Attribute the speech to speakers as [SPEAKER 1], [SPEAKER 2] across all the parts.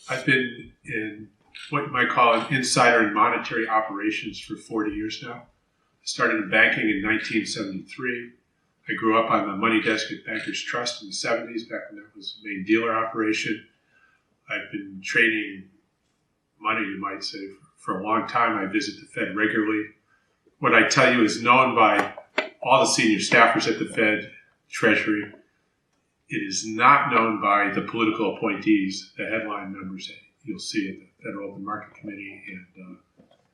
[SPEAKER 1] I've been in what you might call an insider in monetary operations for 40 years now. I started in banking in 1973. I grew up on the money desk at Bankers Trust in the 70s, back when that was the main dealer operation. I've been trading money, you might say, for a long time. I visit the Fed regularly. What I tell you is known by all the senior staffers at the Fed, Treasury. It is not known by the political appointees, the headline members that you'll see at the Federal Open Market Committee and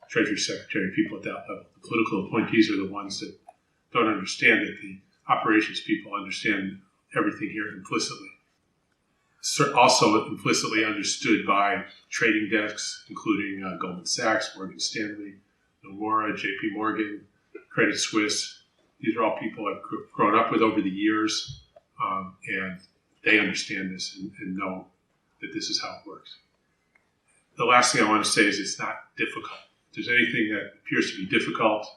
[SPEAKER 1] Treasury Secretary, people at that level. The political appointees are the ones that don't understand that the operations people understand everything here implicitly. Also implicitly understood by trading desks, including Goldman Sachs, Morgan Stanley, Nomura, JP Morgan, Credit Suisse. These are all people I've grown up with over the years, and they understand this and know that this is how it works. The last thing I want to say is it's not difficult. If there's anything that appears to be difficult,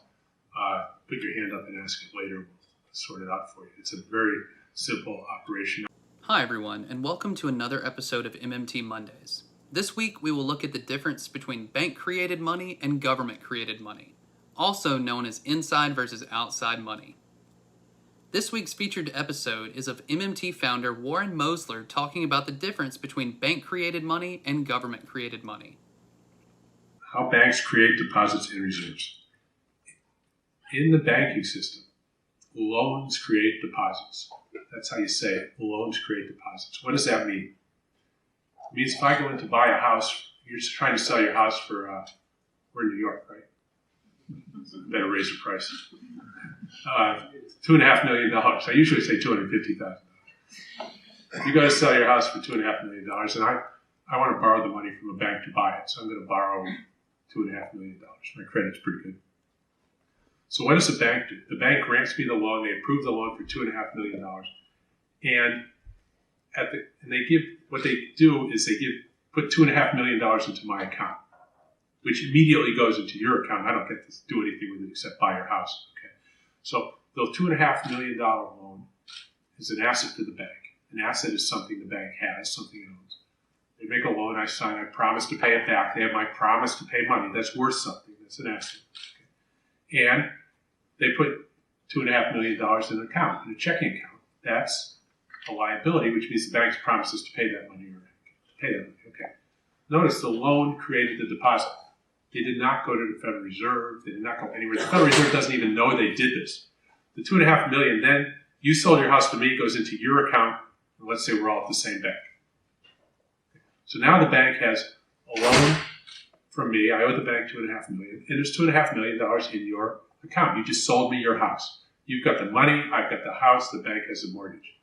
[SPEAKER 1] put your hand up and ask it later. We'll sort it out for you. It's a very simple operation.
[SPEAKER 2] Hi everyone, and welcome to another episode of MMT Mondays. This week we will look at the difference between bank-created money and government-created money, also known as inside versus outside money. This week's featured episode is of MMT founder Warren Mosler talking about the difference between bank-created money and government-created money.
[SPEAKER 1] How banks create deposits and reserves. In the banking system, loans create deposits. That's how you say it. Loans create deposits. What does that mean? It means if I go in to buy a house, you're just trying to sell your house for, we're in New York, right? Better raise the price. $2.5 million. I usually say $250,000. You go to sell your house for $2.5 million, and I want to borrow the money from a bank to buy it, so I'm going to borrow $2.5 million. My credit's pretty good. So what does the bank do? The bank grants me the loan. They approve the loan for $2.5 million, and they give what they do is they put $2.5 million into my account, which immediately goes into your account. I don't get to do anything with it except buy your house. Okay, so the $2.5 million loan is an asset for the bank. An asset is something the bank has, something it owns. They make a loan. I sign. I promise to pay it back. They have my promise to pay money. That's worth something. That's an asset. Okay. And they put $2.5 million in an account, in a checking account. That's a liability, which means the bank promises to pay that money or pay that money. Okay. Notice the loan created the deposit. They did not go to the Federal Reserve. They did not go anywhere. The Federal Reserve doesn't even know they did this. The $2.5 million, then you sold your house to me, goes into your account, and let's say we're all at the same bank. So now the bank has a loan from me. I owe the bank $2.5 million, and there's $2.5 million in your account. You just sold me your house. You've got the money, I've got the house, the bank has the mortgage.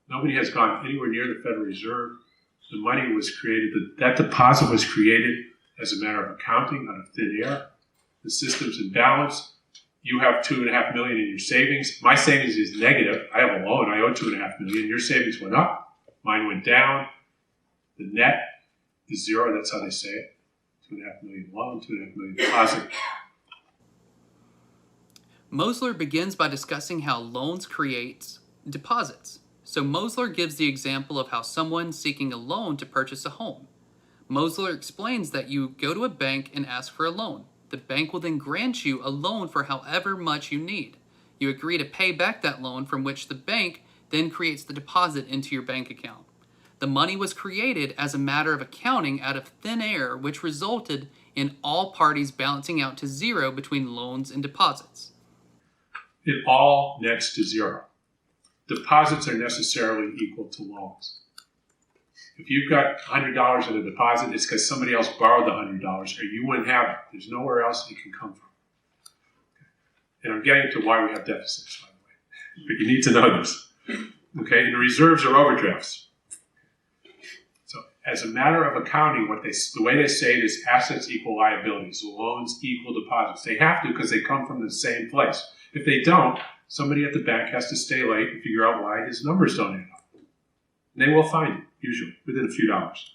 [SPEAKER 1] Nobody has gone anywhere near the Federal Reserve. The money was created, that deposit was created as a matter of accounting out of thin air. The system's in balance. You have $2.5 million in your savings. My savings is negative. I have a loan. I owe $2.5 million. Your savings went up. Mine went down. The net is zero. That's how they say it. $2.5 million loan, $2.5 million deposit.
[SPEAKER 2] Mosler begins by discussing how loans create deposits. So Mosler gives the example of how someone seeking a loan to purchase a home. Mosler explains that you go to a bank and ask for a loan. The bank will then grant you a loan for however much you need. You agree to pay back that loan, from which the bank then creates the deposit into your bank account. The money was created as a matter of accounting out of thin air, which resulted in all parties balancing out to zero between loans and deposits.
[SPEAKER 1] It all nets to zero. Deposits are necessarily equal to loans. If you've got $100 in a deposit, it's because somebody else borrowed the $100, or you wouldn't have it. There's nowhere else it can come from. And I'm getting to why we have deficits, by the way. But you need to know this. Okay, and the reserves are overdrafts. So as a matter of accounting, the way they say it is assets equal liabilities, loans equal deposits. They have to, because they come from the same place. If they don't, somebody at the bank has to stay late and figure out why his numbers don't add up. And they will find it, usually, within a few dollars.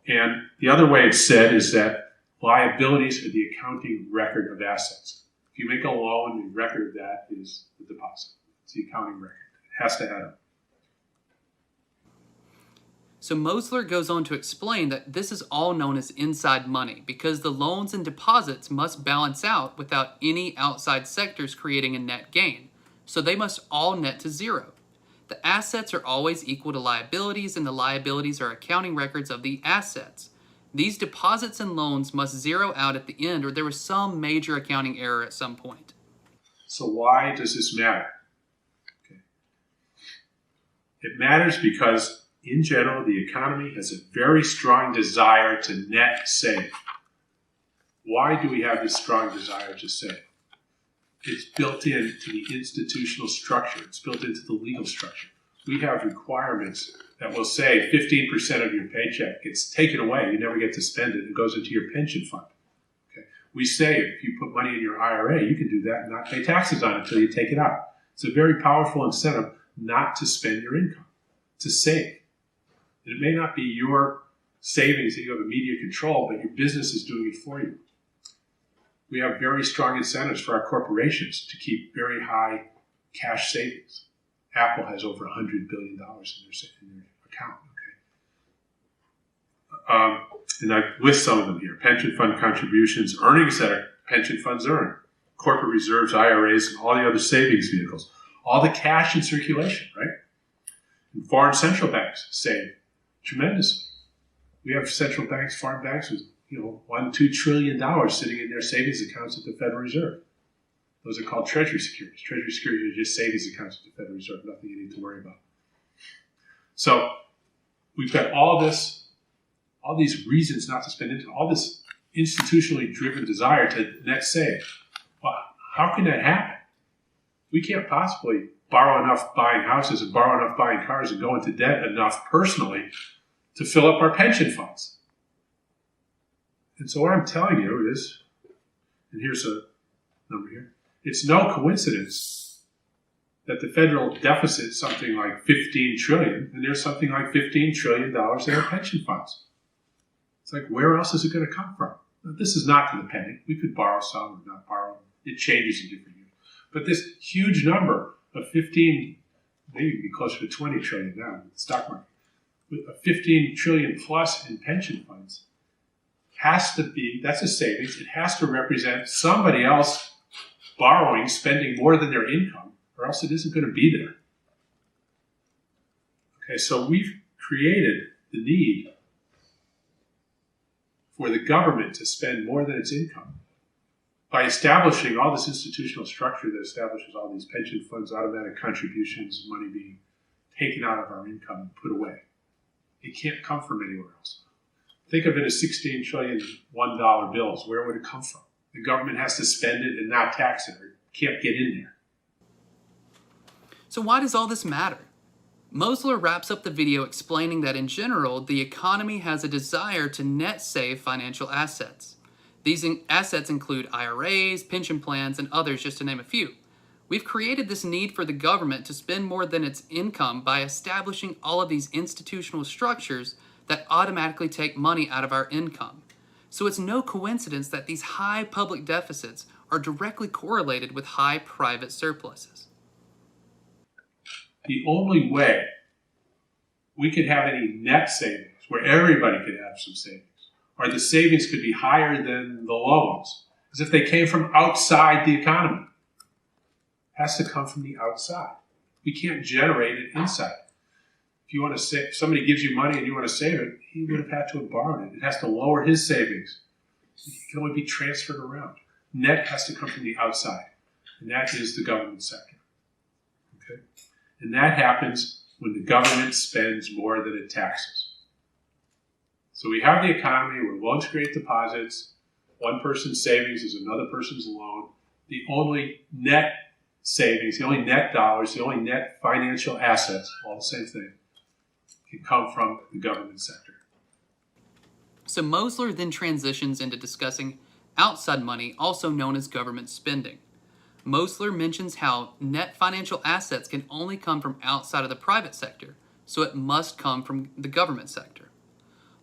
[SPEAKER 1] Okay. And the other way it's said is that liabilities are the accounting record of assets. If you make a loan, the record of that is the deposit. It's the accounting record. It has to add up.
[SPEAKER 2] So Mosler goes on to explain that this is all known as inside money because the loans and deposits must balance out without any outside sectors creating a net gain. So they must all net to zero. The assets are always equal to liabilities, and the liabilities are accounting records of the assets. These deposits and loans must zero out at the end, or there was some major accounting error at some point.
[SPEAKER 1] So why does this matter? Okay. It matters because, in general, the economy has a very strong desire to net save. Why do we have this strong desire to save? It's built into the institutional structure. It's built into the legal structure. We have requirements that will say 15% of your paycheck gets taken away. You never get to spend it. It goes into your pension fund. Okay. We say if you put money in your IRA, you can do that and not pay taxes on it until you take it out. It's a very powerful incentive not to spend your income, to save. And it may not be your savings that you have immediate control, but your business is doing it for you. We have very strong incentives for our corporations to keep very high cash savings. Apple has over $100 billion in their account. Okay. And I list some of them here. Pension fund contributions, earnings that our pension funds earn, corporate reserves, IRAs, and all the other savings vehicles. All the cash in circulation, right? And foreign central banks save tremendously. We have central banks, foreign banks with $1-2 trillion sitting in their savings accounts at the Federal Reserve. Those are called Treasury securities. Treasury securities are just savings accounts at the Federal Reserve, nothing you need to worry about. So we've got all these reasons not to spend into all this institutionally driven desire to net save. Well, how can that happen? We can't possibly borrow enough buying houses and borrow enough buying cars and go into debt enough personally to fill up our pension funds. And so what I'm telling you is, and here's a number here, it's no coincidence that the federal deficit is something like $15 trillion, and there's something like $15 trillion in our pension funds. It's like, where else is it going to come from? Now, this is not to the penny. We could borrow some or not borrow. It changes in different years. But this huge number of 15, maybe be closer to 20 trillion now in the stock market, with a 15 trillion plus in pension funds, has to be, that's a savings, it has to represent somebody else borrowing, spending more than their income, or else it isn't going to be there. Okay, so we've created the need for the government to spend more than its income by establishing all this institutional structure that establishes all these pension funds, automatic contributions, money being taken out of our income and put away. It can't come from anywhere else. Think of it as 16 trillion $1 bills. Where would it come from? The government has to spend it and not tax it, or it can't get in there.
[SPEAKER 2] So why does all this matter? Mosler wraps up the video explaining that in general, the economy has a desire to net save financial assets. These assets include IRAs, pension plans, and others, just to name a few. We've created this need for the government to spend more than its income by establishing all of these institutional structures that automatically take money out of our income. So it's no coincidence that these high public deficits are directly correlated with high private surpluses.
[SPEAKER 1] The only way we could have any net savings, where everybody could have some savings, or the savings could be higher than the loans, is if they came from outside the economy. It has to come from the outside. We can't generate it inside. If you want to save, if somebody gives you money and you want to save it, he would have had to have borrowed it. It has to lower his savings. It can only be transferred around. Net has to come from the outside, and that is the government sector. Okay? And that happens when the government spends more than it taxes. So we have the economy where loans create deposits. One person's savings is another person's loan. The only net savings, the only net dollars, the only net financial assets, all the same thing, can come from the government sector.
[SPEAKER 2] So Mosler then transitions into discussing outside money, also known as government spending. Mosler mentions how net financial assets can only come from outside of the private sector, so it must come from the government sector.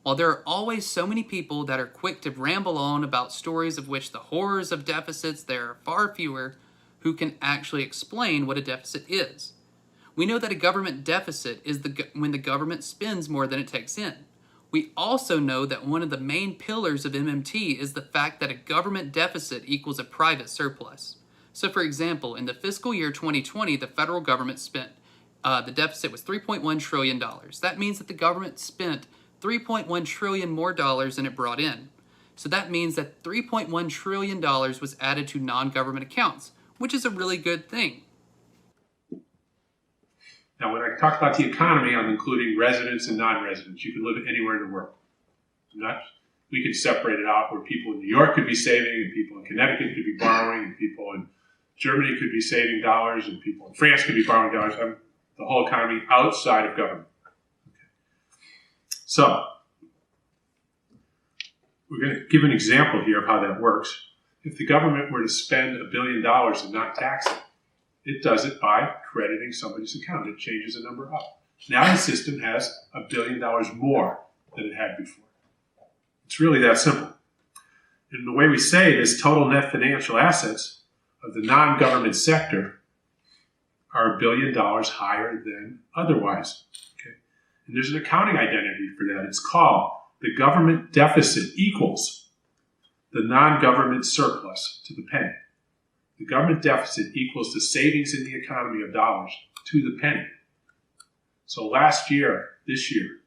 [SPEAKER 2] While there are always so many people that are quick to ramble on about stories of which the horrors of deficits, there are far fewer who can actually explain what a deficit is. We know that a government deficit is when the government spends more than it takes in. We also know that one of the main pillars of MMT is the fact that a government deficit equals a private surplus. So for example, in the fiscal year 2020, the federal government spent, the deficit was $3.1 trillion. That means that the government spent $3.1 trillion more dollars than it brought in. So that means that $3.1 trillion was added to non-government accounts, which is a really good thing.
[SPEAKER 1] Now, when I talk about the economy, I'm including residents and non-residents. You can live anywhere in the world. We could separate it out where people in New York could be saving, and people in Connecticut could be borrowing, and people in Germany could be saving dollars, and people in France could be borrowing dollars. The whole economy outside of government. Okay. So, we're going to give an example here of how that works. If the government were to spend $1 billion and not tax it, it does it by crediting somebody's account. It changes a number up. Now the system has $1 billion more than it had before. It's really that simple. And the way we say it is total net financial assets of the non-government sector are $1 billion higher than otherwise. Okay? And there's an accounting identity for that. It's called the government deficit equals the non-government surplus to the penny. The government deficit equals the savings in the economy of dollars to the penny. So last year, this year,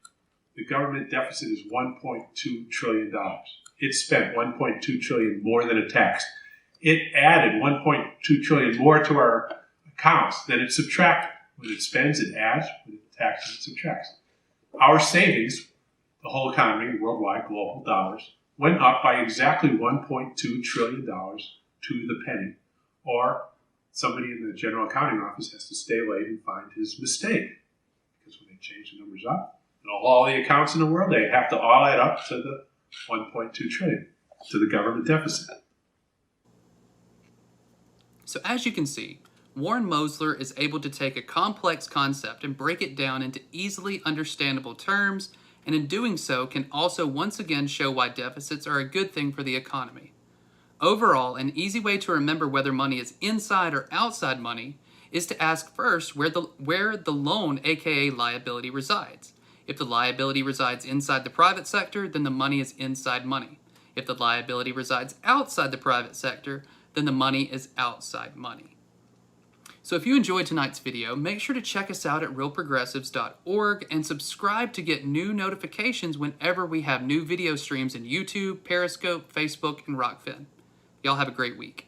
[SPEAKER 1] the government deficit is $1.2 trillion. It spent $1.2 trillion more than it taxed. It added $1.2 trillion more to our accounts than it subtracted. When it spends, it adds. When it taxes, it subtracts. Our savings, the whole economy, worldwide, global dollars, went up by exactly $1.2 trillion to the penny. Or somebody in the general accounting office has to stay late and find his mistake. Because when they change the numbers up, and all the accounts in the world, they have to all add up to the $1.2 trillion, to the government deficit.
[SPEAKER 2] So as you can see, Warren Mosler is able to take a complex concept and break it down into easily understandable terms, and in doing so can also once again show why deficits are a good thing for the economy. Overall, an easy way to remember whether money is inside or outside money is to ask first where the loan, aka liability, resides. If the liability resides inside the private sector, then the money is inside money. If the liability resides outside the private sector, then the money is outside money. So if you enjoyed tonight's video, make sure to check us out at realprogressives.org and subscribe to get new notifications whenever we have new video streams in YouTube, Periscope, Facebook, and Rockfin. Y'all have a great week.